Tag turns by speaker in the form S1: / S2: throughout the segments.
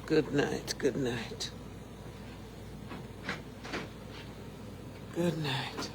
S1: Good night, good night. Good night.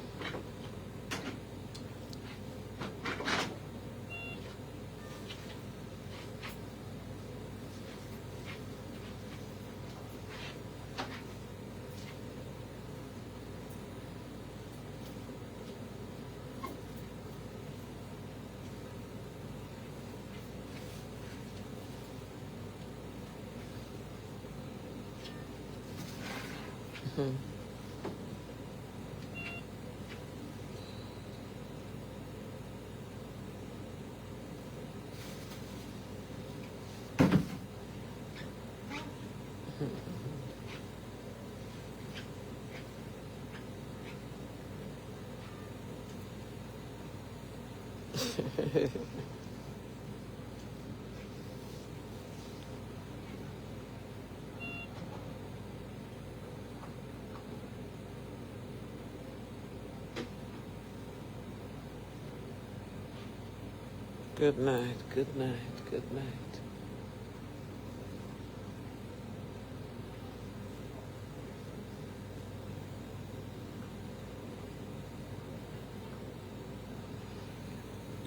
S1: Good night, good night, good night.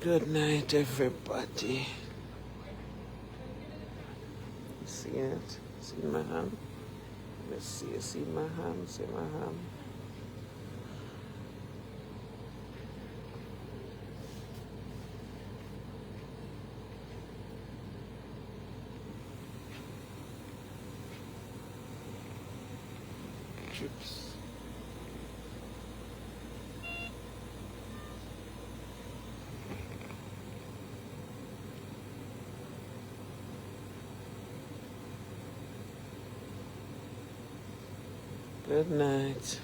S1: Good night, everybody. See it? See my hand? Let's see. You see my hand? See my hand? Chips. Good night.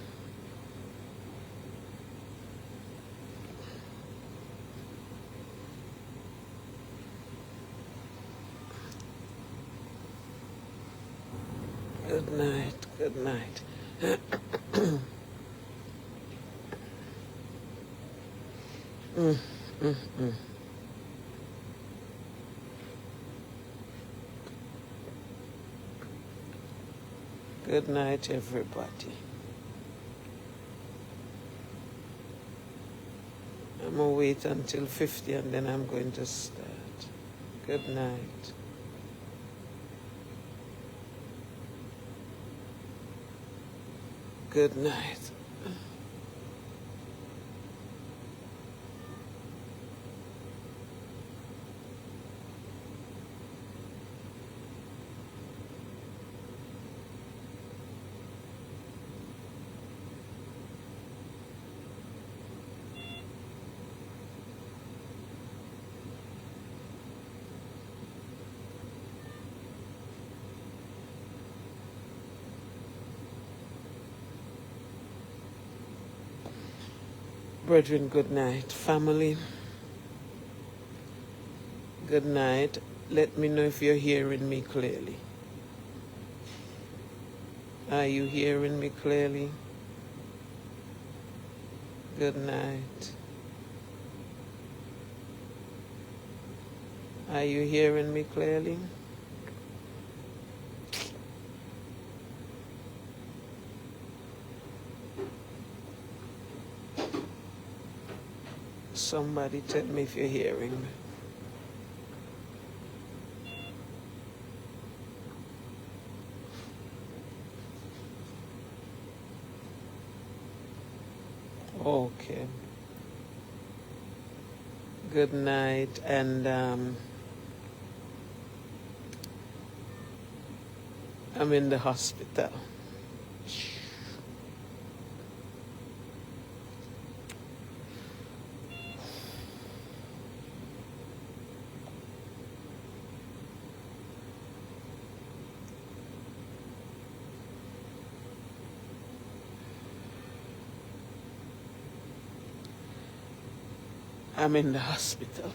S1: Good night, good night. Good night, everybody. I'm going to wait until 50 and then I'm going to start. Good night. Good night. Brethren, good night. Family, good night. Let me know if you're hearing me clearly. Are you hearing me clearly? Good night. Are you hearing me clearly? Somebody tell me if you're hearing me. Okay. Good night, and I'm in the hospital. I'm in the hospital.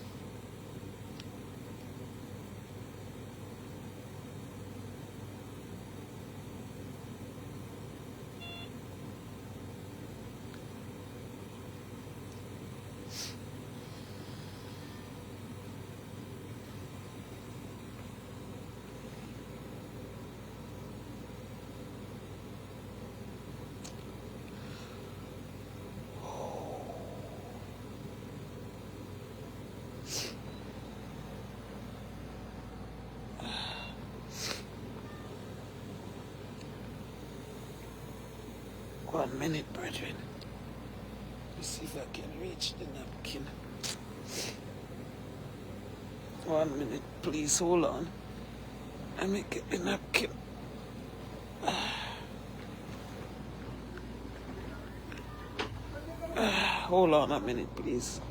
S1: 1 minute, brethren. Let's see if I can reach the napkin. 1 minute, please hold on. Let me get the napkin. Hold on a minute, please.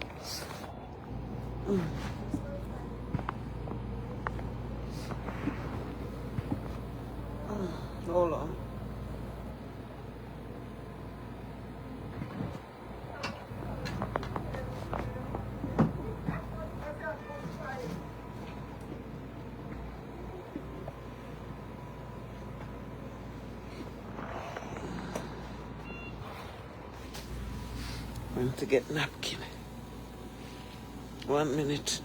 S1: Hold on. I'm going to get napkin. 1 minute.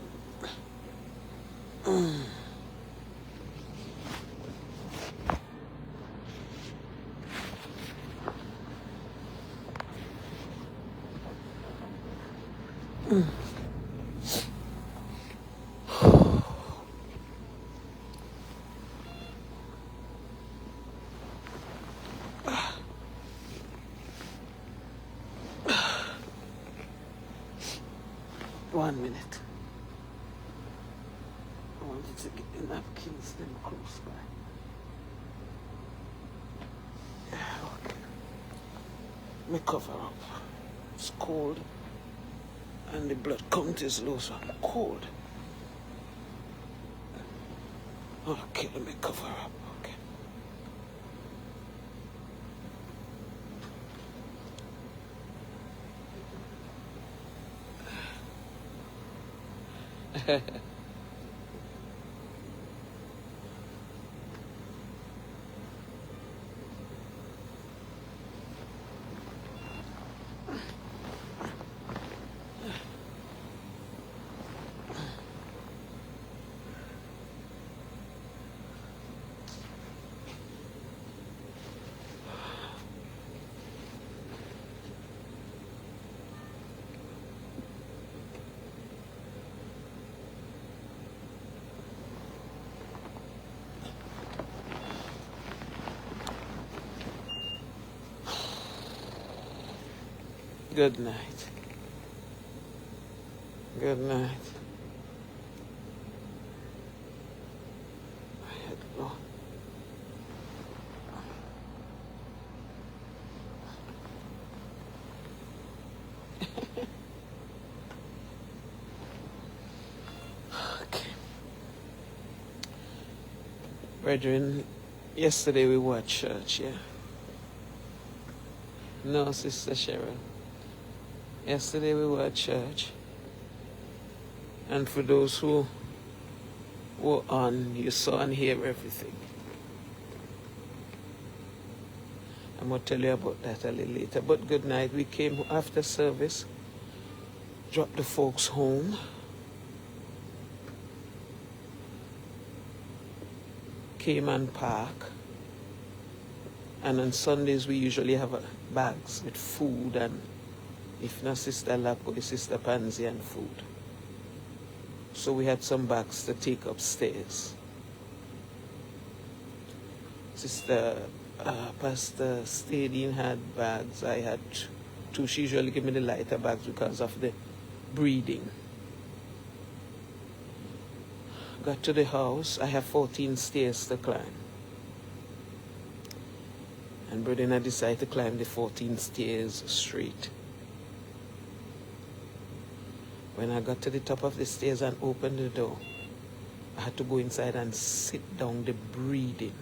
S1: One minute. I wanted to get the napkins then close by. Okay. Me cover up. It's cold. And the blood count is low, so I'm cold. Okay, let me cover up. Okay. Good night. Good night. My head low. Okay. Brethren, yesterday we watched church, yeah? No, Sister Cheryl. Yesterday we were at church, and for those who were on, you saw and hear everything. I'm going to tell you about that a little later. But good night. We came after service, dropped the folks home, came and park, and on Sundays we usually have bags with food, and if not Sister Lapo, Sister Pansy and food. So we had some bags to take upstairs. Sister Pastor Stadine had bags. I had two. She usually give me the lighter bags because of the breathing. Got to the house. I have 14 stairs to climb. And brethren, I decided to climb the 14 stairs straight. When I got to the top of the stairs and opened the door, I had to go inside and sit down, the breathing.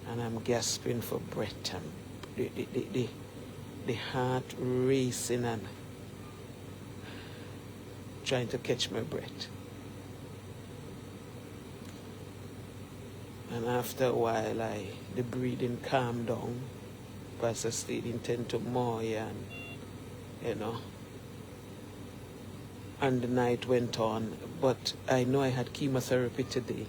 S1: And I'm gasping for breath. The heart racing and trying to catch my breath. And after a while, the breathing calmed down. Pastor stayed intent to more, and, you know. And the night went on, but I know I had chemotherapy today.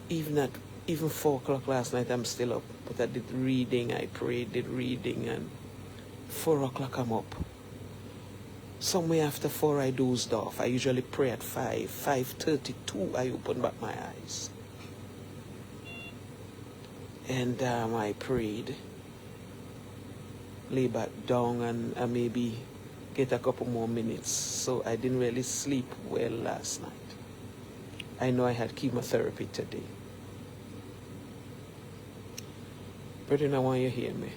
S1: Even 4 o'clock last night, I'm still up. But I did reading, I prayed, did reading, and 4 o'clock I'm up. Somewhere after 4 I dozed off. I usually pray at 5. 5:32 I open back my eyes. And I prayed, lay back down, and maybe get a couple more minutes. So I didn't really sleep well last night. I know I had chemotherapy today. Brethren, I want you to hear me.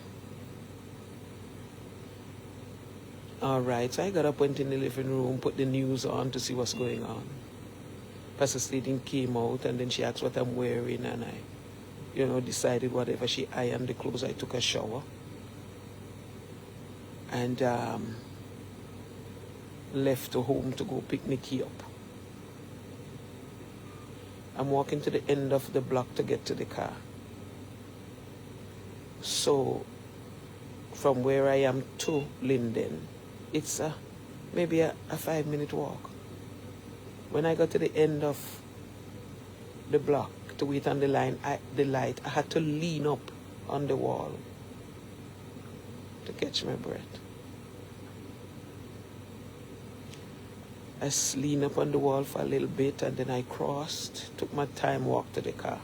S1: All right, so I got up, went in the living room, put the news on to see what's going on. Pastor Sladen came out, and then she asked what I'm wearing, and I, decided whatever. She ironed the clothes. I took a shower. And left to home to go pick Nikki up. I'm walking to the end of the block to get to the car. So, from where I am to Linden, it's maybe a 5-minute walk. When I got to the end of the block to wait on the light, I had to lean up on the wall to catch my breath. I leaned up on the wall for a little bit, and then I crossed, took my time, walked to the car.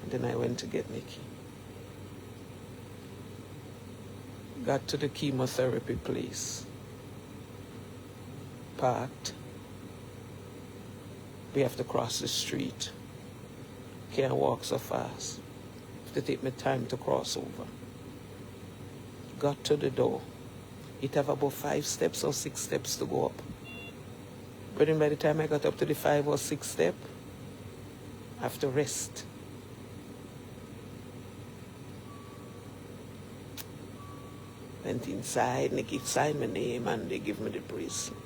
S1: And then I went to get Nikki. Got to the chemotherapy place. Parked. We have to cross the street. Can't walk so fast. Have to take my time to cross over. Got to the door. It have about 5 steps or 6 steps to go up. But then by the time I got up to the 5 or 6 step, I have to rest. Went inside, and they signed my name, and they give me the bracelet.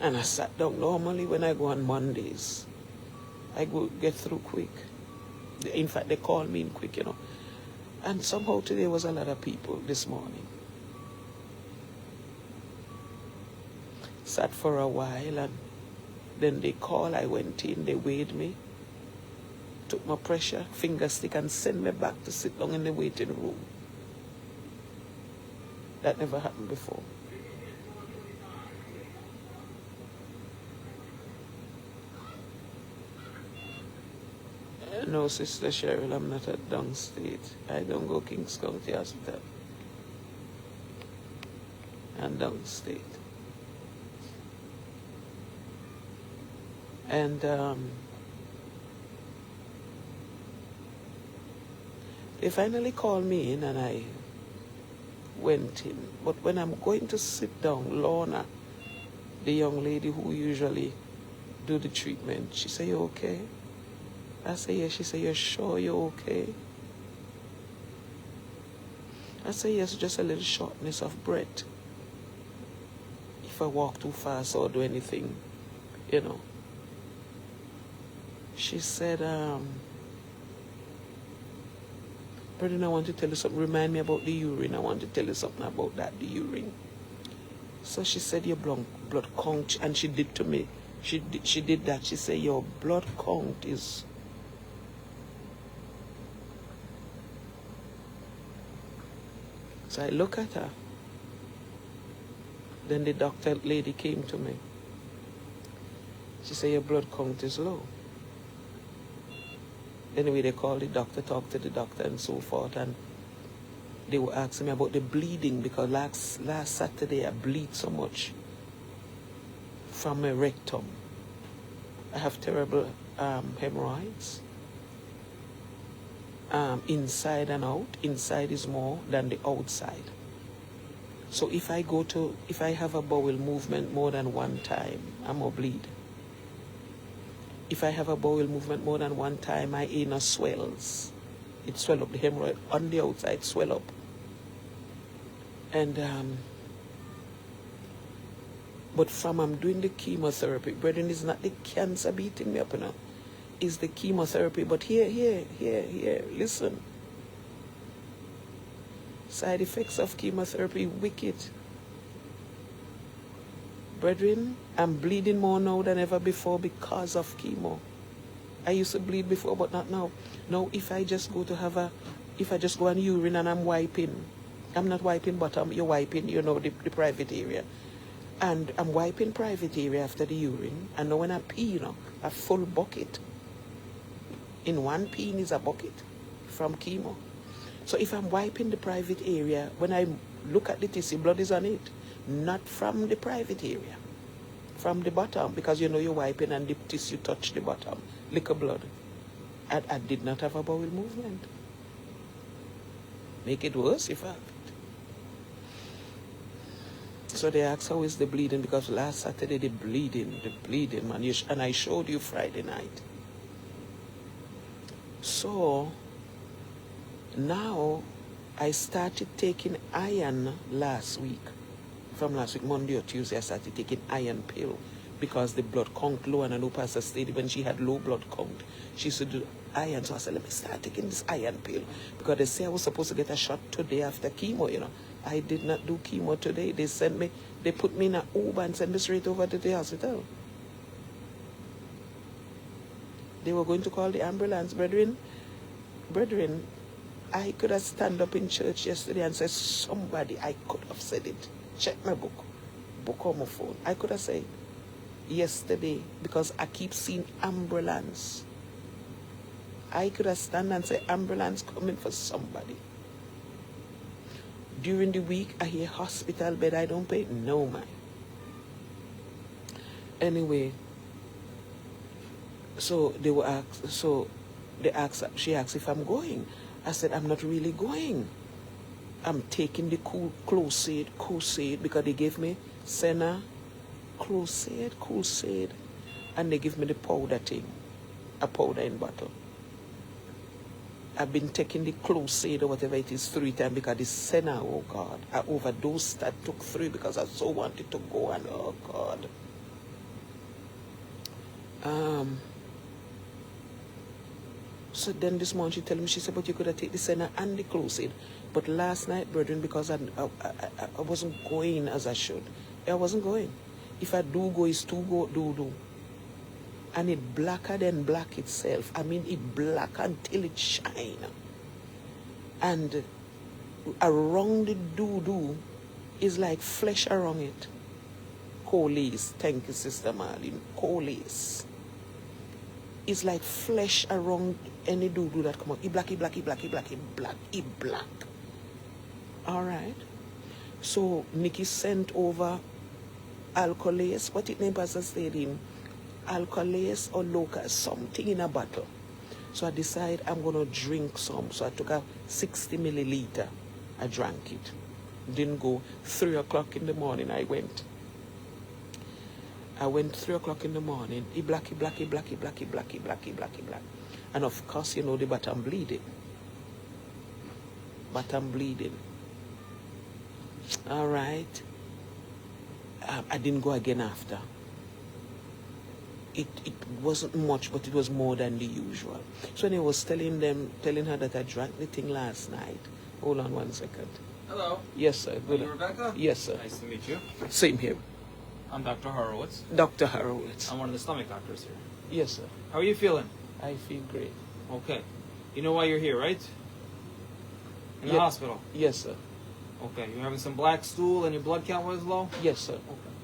S1: And I sat down. Normally when I go on Mondays, I go get through quick. In fact, they call me in quick, And somehow today was a lot of people this morning. Sat for a while, and then they call. I went in, they weighed me, took my pressure, finger stick, and sent me back to sit down in the waiting room. That never happened before. No, Sister Cheryl, I'm not at downstate. I don't go Kings County Hospital. And downstate. And they finally called me in, and I went in. But when I'm going to sit down, Lorna, the young lady who usually do the treatment, she said, "You okay?" I said, "Yes." She said, "You're sure you're okay?" I said, "Yes, just a little shortness of breath. If I walk too fast or do anything, She said, "Brethren, I want to tell you something. Remind me about the urine. I want to tell you something about that, the urine." So she said, "Your blood count," and she did to me. She did that. She said, "Your blood count is..." So I look at her. Then the doctor lady came to me. She said, "Your blood count is low." Anyway, they called the doctor, talked to the doctor, and so forth, and they were asking me about the bleeding, because last Saturday I bleed so much from my rectum. I have terrible hemorrhoids. Inside and out. Inside is more than the outside. So if I have a bowel movement more than one time, I'm gonna bleed. If I have a bowel movement more than one time, my anus swells. It swell up, the hemorrhoid on the outside swell up. And but from I'm doing the chemotherapy, brethren, it's not the cancer beating me up, It's the chemotherapy. But here, listen. Side effects of chemotherapy, wicked. Brethren, I'm bleeding more now than ever before because of chemo. I used to bleed before, but not now. Now, if I just go and urine and I'm wiping, I'm not wiping bottom, you're wiping, the private area. And I'm wiping private area after the urine. And now when I pee, a full bucket. In one peen is a bucket from chemo. So if I'm wiping the private area, when I look at the tissue, blood is on it. Not from the private area. From the bottom, because you know you're wiping and the tissue touch the bottom. Liquor blood. I did not have a bowel movement. Make it worse if I have it. So they asked, how is the bleeding? Because last Saturday the bleeding, man. And I showed you Friday night. So now I started taking iron last week. From last week, Monday or Tuesday, I started taking iron pill because the blood count low, and I know Pastor Stady, when she had low blood count, she used to do iron. So I said, let me start taking this iron pill because they say I was supposed to get a shot today after chemo, you know. I did not do chemo today. They put me in an Uber and sent me straight over to the hospital. They were going to call the ambulance. Brethren, I could have stand up in church yesterday and said, somebody, I could have said it. Check my book on my phone. I could have said yesterday because I keep seeing ambulance. I could have stand and say ambulance coming for somebody. During the week, I hear hospital bed. I don't pay no mind. Anyway, so she asked if I'm going. I said, I'm not really going. I'm taking the Crusade, because they gave me Senna, Crusade, and they give me the powder thing, a powder in bottle. I've been taking the Crusade or whatever it is 3 times because the Senna, oh God, I overdosed. I took 3 because I so wanted to go, and oh God. So then this morning she told me, she said, but you could have taken the Senna and the Crusade. But last night, brethren, because I wasn't going as I should. I wasn't going. If I do go, it's to go, do. And it blacker than black itself. I mean, it black until it shine. And around the do is like flesh around it. Coalesce. Thank you, Sister Marlene. Coalesce. It's like flesh around any do that come out. It black. All right. So Nikki sent over alcoholase. What it name, Pastor Stadium? Alcoholase or local, something in a bottle. So I decided I'm going to drink some. So I took a 60 milliliter. I drank it. Didn't go. 3 o'clock in the morning I went. 3 o'clock in the morning. It black. And of course, you know, the bottom bleeding. All right. I didn't go again after. It wasn't much, but it was more than the usual. So I was telling her that I drank the thing last night. Hold on 1 second.
S2: Hello.
S1: Yes, sir.
S2: Are you Rebecca?
S1: Yes, sir.
S2: Nice to meet you.
S1: Same here.
S2: I'm Dr. Horowitz.
S1: Dr. Horowitz.
S2: I'm one of the stomach doctors here.
S1: Yes, sir.
S2: How are you feeling?
S1: I feel great.
S2: Okay. You know why you're here, right? In the hospital?
S1: Yes, sir.
S2: Okay. You're having some black stool and your blood count was low?
S1: Yes, sir.
S2: Okay.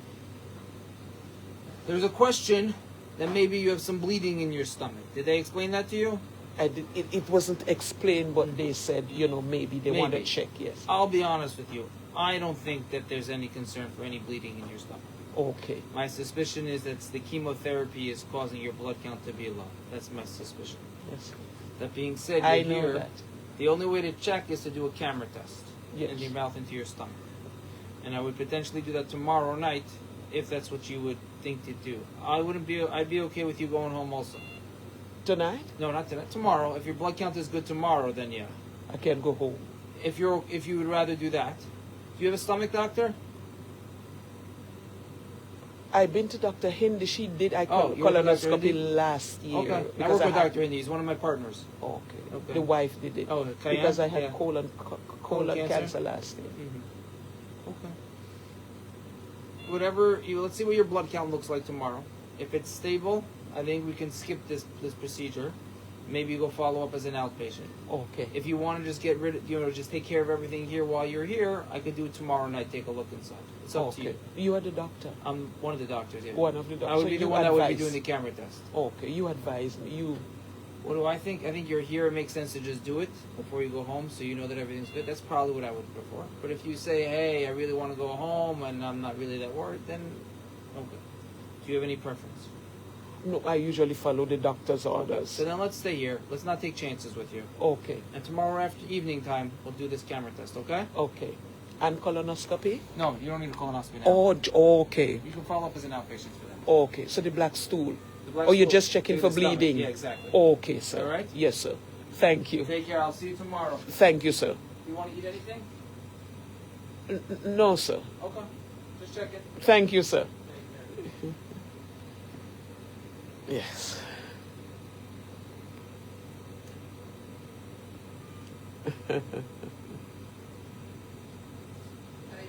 S2: There's a question that maybe you have some bleeding in your stomach. Did they explain that to you?
S1: It wasn't explained, but they said, you know, maybe they want to check, yes.
S2: I'll be honest with you. I don't think that there's any concern for any bleeding in your stomach.
S1: Okay.
S2: My suspicion is that the chemotherapy is causing your blood count to be low. That's my suspicion.
S1: Yes.
S2: That being said,
S1: I know that.
S2: The only way to check is to do a camera test.
S1: Yes.
S2: In your mouth into your stomach. And I would potentially do that tomorrow night if that's what you would think to do. I'd be okay with you going home also.
S1: Tonight?
S2: No, not tonight. Tomorrow. If your blood count is good tomorrow, then yeah.
S1: I can go home.
S2: If you would rather do that. Do you have a stomach doctor?
S1: I've been to Dr. Hindi. She did colonoscopy last year.
S2: Okay. I work with Dr. Hindi. He's one of my partners.
S1: Okay. The wife did it.
S2: Oh,
S1: because I had colon cancer last year.
S2: Mm-hmm. Okay. Let's see what your blood count looks like tomorrow. If it's stable, I think we can skip this procedure. Maybe go follow up as an outpatient.
S1: Okay.
S2: If you want to just get rid of, just take care of everything here while you're here, I could do it tomorrow night. Take a look inside. It's up to you.
S1: You are the doctor.
S2: I'm one of the doctors. Yeah.
S1: One of the doctors.
S2: I would be the one that would be doing the camera test.
S1: Okay. You advise me.
S2: What do I think? I think you're here. It makes sense to just do it before you go home, so you know that everything's good. That's probably what I would prefer. But if you say, "Hey, I really want to go home and I'm not really that worried," then okay. Do you have any preference?
S1: No, I usually follow the doctor's orders.
S2: So then let's stay here. Let's not take chances with you.
S1: Okay.
S2: And tomorrow after evening time, we'll do this camera test. Okay?
S1: Okay. And colonoscopy?
S2: No, you don't need a colonoscopy now.
S1: Okay.
S2: You can follow up as an outpatient for that.
S1: Okay. So the black stool.
S2: The black
S1: Oh, you're
S2: stool,
S1: just checking
S2: in
S1: for
S2: the stomach.
S1: bleeding?
S2: Yeah, exactly.
S1: Okay, sir.
S2: All right?
S1: Yes, sir. Thank you.
S2: Take care. I'll see you tomorrow.
S1: Thank you, sir.
S2: You want to eat anything?
S1: No, sir.
S2: Okay. Just checking.
S1: Thank you, sir. Yes.
S3: How you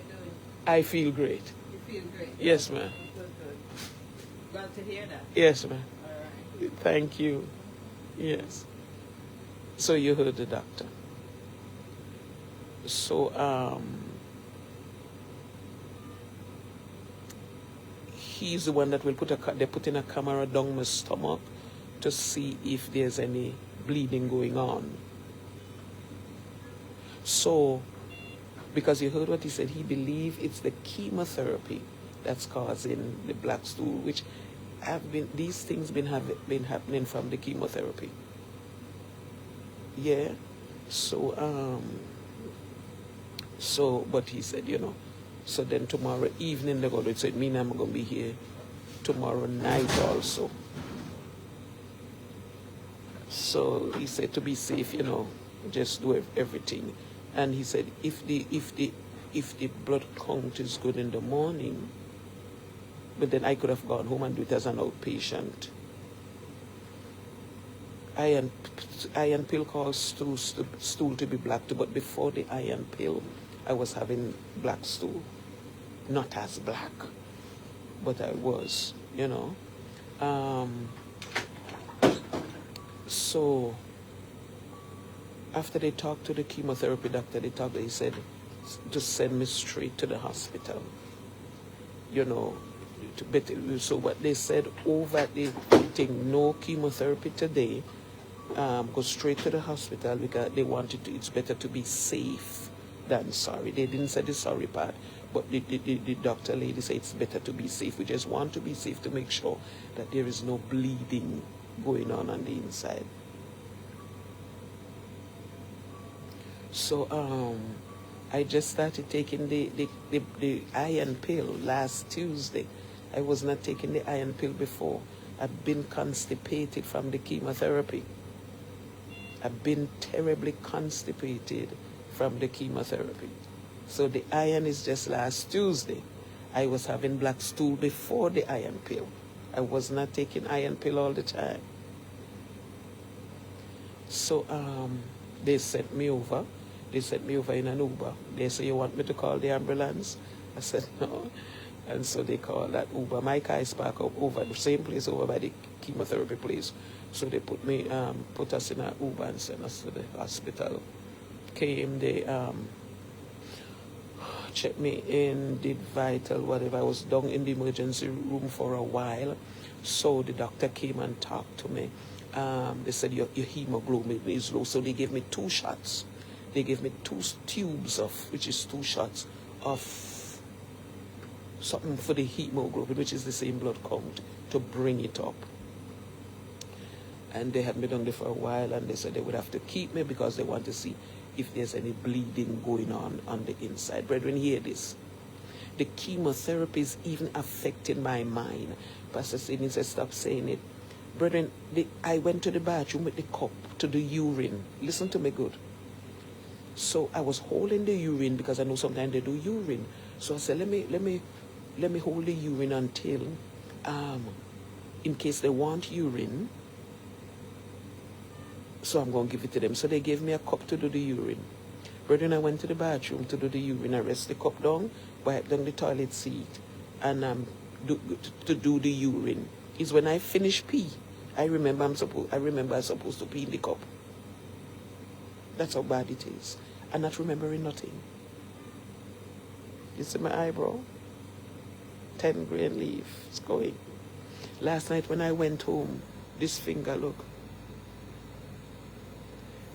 S3: doing?
S1: I feel great.
S3: You feel great?
S1: Yes, ma'am.
S3: Good, good. Glad to hear that.
S1: Yes, ma'am.
S3: All right.
S1: Thank you. Yes. So you heard the doctor. So, he's the one that will they put in a camera down my stomach to see if there's any bleeding going on. So, because you heard what he said, he believes it's the chemotherapy that's causing the black stool, which these things been happening from the chemotherapy. Yeah. So, but he said, so then tomorrow evening they're going to say, me and I'm going to be here tomorrow night also. So he said to be safe, just do everything. And he said if the blood count is good in the morning, but then I could have gone home and do it as an outpatient. Iron pill caused stool to be black too, but before the iron pill, I was having black stool. Not as black, but I was, So after they talked to the chemotherapy doctor, they said to send me straight to the hospital. So what they said over the thing, no chemotherapy today, go straight to the hospital because they wanted to, it's better to be safe than sorry. They didn't say the sorry part, but the doctor lady said it's better to be safe. We just want to be safe to make sure that there is no bleeding going on the inside. So I just started taking the iron pill last Tuesday. I was not taking the iron pill before. I've been constipated from the chemotherapy. I've been terribly constipated from the chemotherapy. So the iron is just last Tuesday. I was having black stool before the iron pill. I was not taking iron pill all the time. So they sent me over. They sent me over in an Uber. They said, you want me to call the ambulance? I said, no. And so they called that Uber. My car is parked up over the same place over by the chemotherapy place. So they put us in an Uber and sent us to the hospital. Came, they checked me in, did vital, whatever. I was down in the emergency room for a while. So the doctor came and talked to me. They said, your hemoglobin is low. So they gave me 2 shots. They gave me 2 tubes which is 2 shots of something for the hemoglobin, which is the same blood count, to bring it up. And they had me down there for a while, and they said they would have to keep me because they want to see if there's any bleeding going on the inside. Brethren, hear this. The chemotherapy is even affecting my mind. Pastor Sidney said, stop saying it. Brethren, I went to the bathroom with the cup to the urine. Listen to me good. So I was holding the urine because I know sometimes they do urine. So I said, let me hold the urine until, in case they want urine, so I'm going to give it to them. So they gave me a cup to do the urine. Brethren, I went to the bathroom to do the urine. I rest the cup down, wipe down the toilet seat, and to do the urine. Is when I finish pee, I remember I'm supposed to pee in the cup. That's how bad it is. I'm not remembering nothing. You see my eyebrow? 10 green leaf. It's going. Last night when I went home, this finger, look.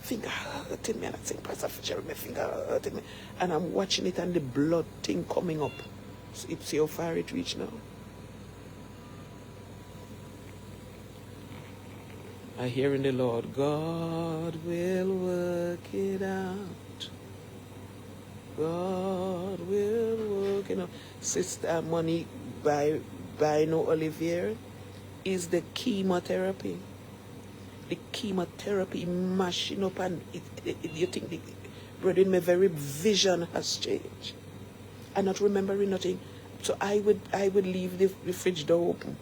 S1: finger hurting me, and I'm saying, Pastor Fitzgerald, my finger hurting me. And I'm watching it and the blood thing coming up. So see how far it reached now. I hear in the Lord, God will work it out. God will work it out. Sister Monique by no Olivier is the chemotherapy. The chemotherapy mashing up, and you think, brethren, my very vision has changed. I'm not remembering nothing. So I would leave the fridge door open.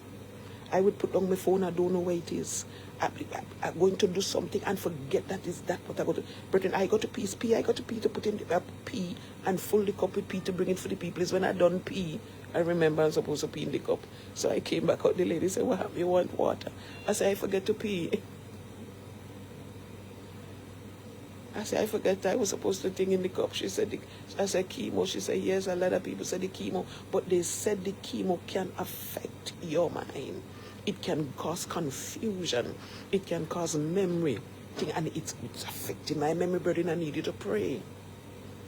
S1: I would put down my phone, I don't know where it is. I'm going to do something and forget that is that what I got to. Brethren, I got to pee. I got to pee to put in the pee and fill the cup with pee to bring it for the people. Is when I done pee, I remember I'm supposed to pee in the cup. So I came back out, the lady said, what happened? You want water? I said, I forget to pee. I said, I forget I was supposed to thing in the cup. She said, I said, chemo. She said, yes, a lot of people said the chemo. But they said the chemo can affect your mind. It can cause confusion. It can cause memory. And it's affecting my memory, burden. I need you to pray.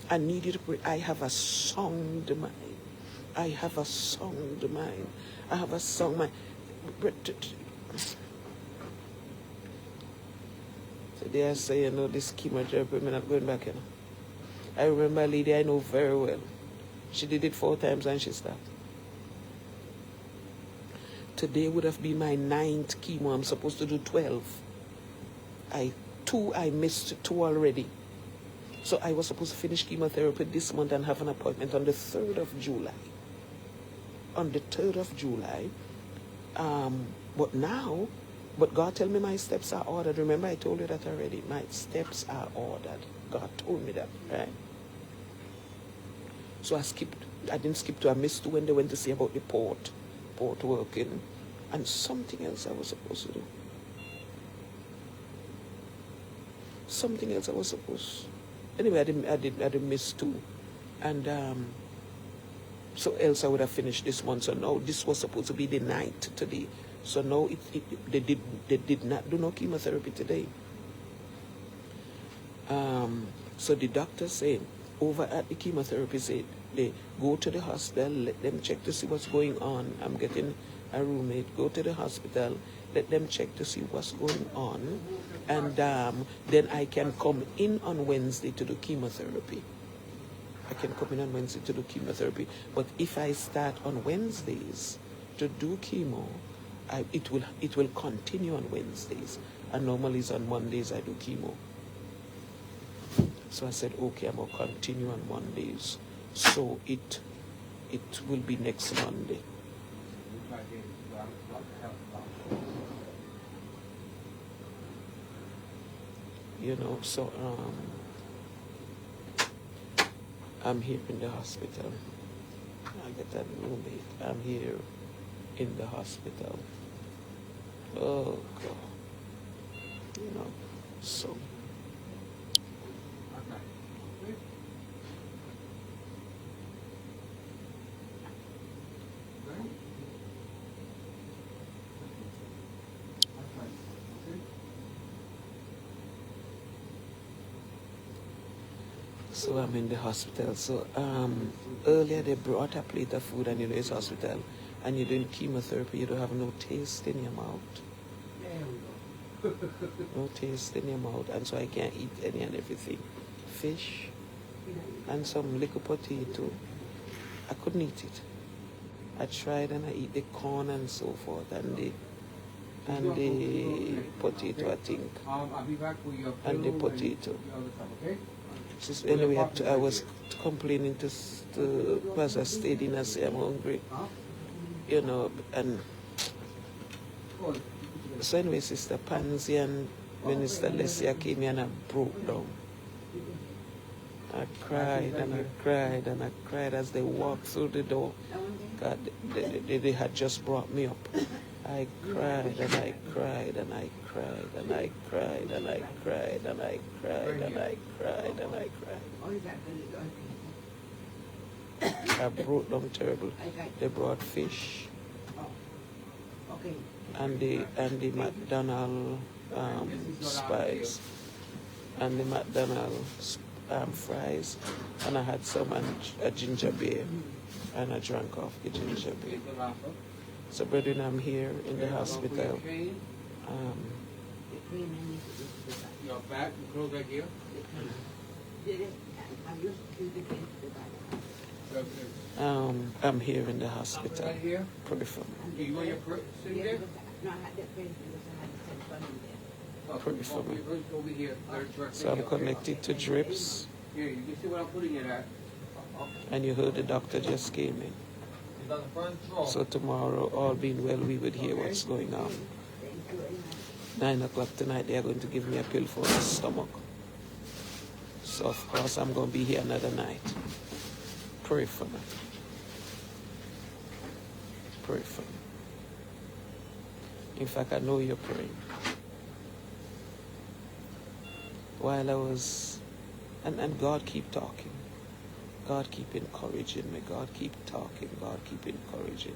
S1: I need you to pray. I have a sound mind. I have a sound mind. I have a sound mind. Today I say, you know, this chemotherapy, I'm not going back, you know. I remember a lady I know very well. She did it 4 times and she stopped. Today would have been my 9th chemo. I'm supposed to do 12. I missed 2 already. So I was supposed to finish chemotherapy this month and have an appointment on the 3rd of July. On the 3rd of July. But God tell me my steps are ordered. Remember, I told you that already. My steps are ordered. God told me that, right? So I didn't skip 2. I missed 2 when they went to see about the port working, and something else I was supposed to do. Something else I was supposed. Anyway, I did miss 2, and so else I would have finished this month. So now this was supposed to be the 9th today. So now they did not do no chemotherapy today. So the doctor said over at the chemotherapy said they go to the hospital, let them check to see what's going on. I'm getting a roommate. Go to the hospital, let them check to see what's going on, and then I can come in on Wednesday to do chemotherapy. I can come in on Wednesday to do chemotherapy. But if I start on Wednesdays to do chemo, it will continue on Wednesdays, and normally it's on Mondays I do chemo. So I said, okay, I'm gonna continue on Mondays. So it will be next Monday. You know, so I'm here in the hospital. I get a roommate. I'm here in the hospital. Oh God. You know, so So I'm in the hospital. So earlier they brought a plate of food, and you know it's hospital, and you're doing chemotherapy. You don't have no taste in your mouth. No taste in your mouth, and so I can't eat any and everything. Fish and some little potato. I couldn't eat it. I tried and I eat the corn and so forth, and the potato, I think, and the potato. Just anyway, I was complaining to Pastor Stadin. I say I'm hungry, you know, and so anyway, Sister Pansy and Minister Lesia came here and I broke down. I cried and I cried and I cried as they walked through the door. God, they had just brought me up. I cried and I cried and I cried and I cried and I cried and I cried and I cried and I cried. I broke down terrible. They brought fish and the McDonald's spice. and the McDonald's fries, and I had some and a ginger beer, and I drank off the ginger beer. So, brethren, I'm here in the hospital.
S2: Your back, close back here.
S1: I'm here in the hospital.
S2: Right here.
S1: Pray for me.
S2: You want your sitting there?
S3: No, I had that friend because I had to send funding there.
S1: Pray for me.
S2: Over here.
S1: So I'm connected to drips,
S2: Here, you can see what I'm putting it at.
S1: and you heard the doctor just came in.
S2: It's on the front row.
S1: So tomorrow, all being well, we would hear what's going on. 9 o'clock tonight, they are going to give me a pill for the stomach. So of course, I'm going to be here another night. Pray for me. Pray for me. In fact, I know you're praying. While I was, and God keep talking. God keep encouraging me. God keep talking. God keep encouraging.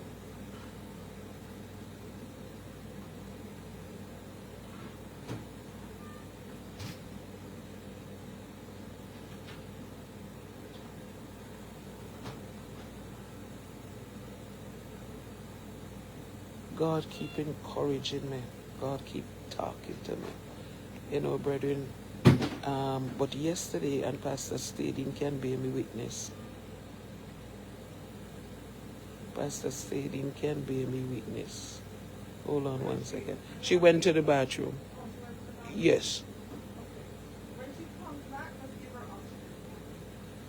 S1: God keep encouraging me. God keep talking to me. You know, brethren, but yesterday, and Pastor Stading can be my witness. Pastor Stading can be my witness. Hold on one second. She went to the bathroom. Yes.
S4: When she comes back, let's give her oxygen.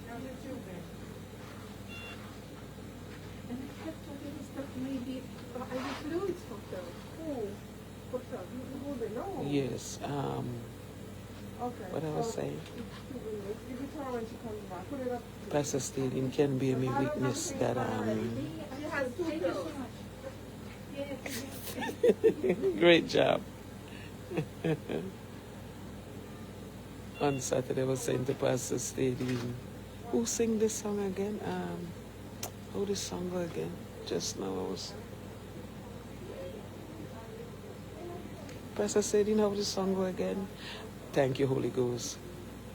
S4: Now you're tubing.
S5: And I kept telling us that maybe I was fluids hotel. Oh, hotel. You wouldn't know.
S1: Yes.
S5: Okay.
S1: What I was
S5: so
S1: saying.
S5: it's 2 minutes. Give it to her when she comes back. Put it up.
S1: Pastor Stading can be my witness that
S5: She has 2 pills.
S1: great job. On Saturday I was saying to Pastor Stading, who sing this song again? How this song go again? Just now I was Pastor Stading, how this song go again? Thank you, Holy Ghost.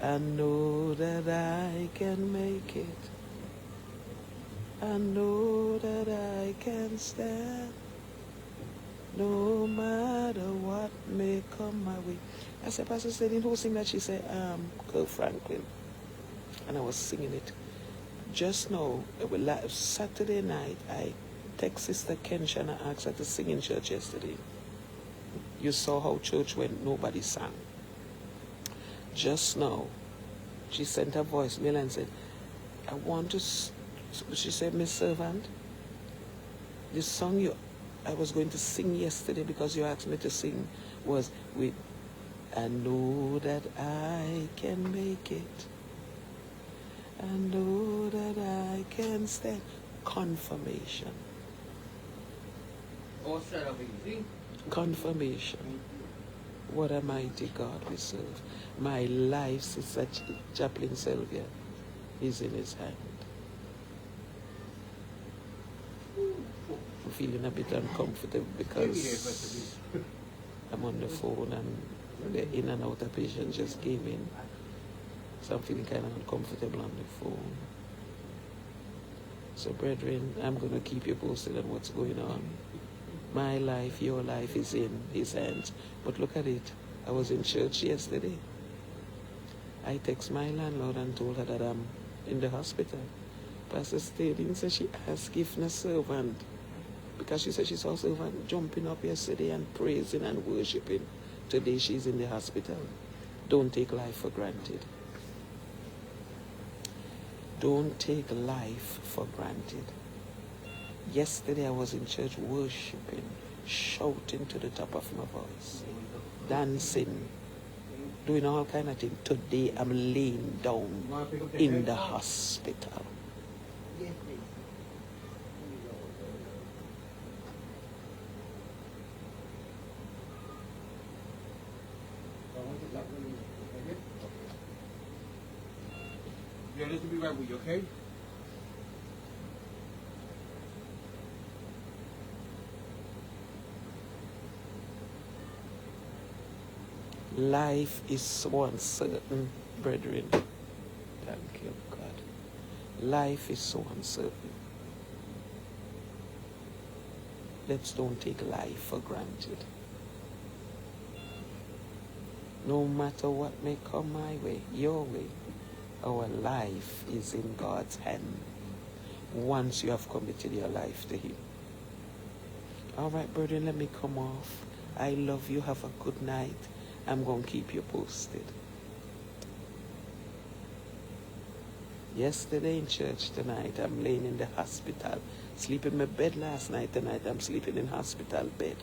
S1: I know that I can make it. I know that I can stand. No matter what may come my way. I said, Pastor Stading, who sing that? She said, Kirk Franklin. And I was singing it. Just now, Saturday night, I text Sister Kensha and I asked her to sing in church yesterday. You saw how church went, nobody sang. Just now, she sent a voicemail and said, I want to, she said, Miss Servant, the song I was going to sing yesterday because you asked me to sing was with, I know that I can make it. I know that I can stand. Confirmation.
S2: Oh, shut up, you see?
S1: Confirmation. What a mighty God we serve. My life, Sister Chaplain Sylvia, is in his hand. I'm feeling a bit uncomfortable because I'm on the phone and the in and out of patient just came in. So I'm feeling kind of uncomfortable on the phone. So brethren, I'm going to keep you posted on what's going on. My life, your life is in his hands. But look at it. I was in church yesterday. I text my landlord and told her that I'm in the hospital. Pastor Stading said she asked if a servant, because she said she saw a servant jumping up yesterday and praising and worshiping. Today she's in the hospital. Don't take life for granted. Don't take life for granted. Yesterday I was in church worshiping, shouting to the top of my voice, dancing, doing all kind of things. Today I'm laying down in the hospital.
S3: Yes, please.
S2: Yeah, this will be right with you, okay?
S1: Life is so uncertain, brethren. Thank you, God. Life is so uncertain. Let's don't take life for granted. No matter what may come my way, your way, our life is in God's hand once you have committed your life to Him. All right, brethren, let me come off. I love you. Have a good night. I'm going to keep you posted. Yesterday in church tonight, I'm laying in the hospital. Sleep in my bed last night. Tonight, I'm sleeping in hospital bed.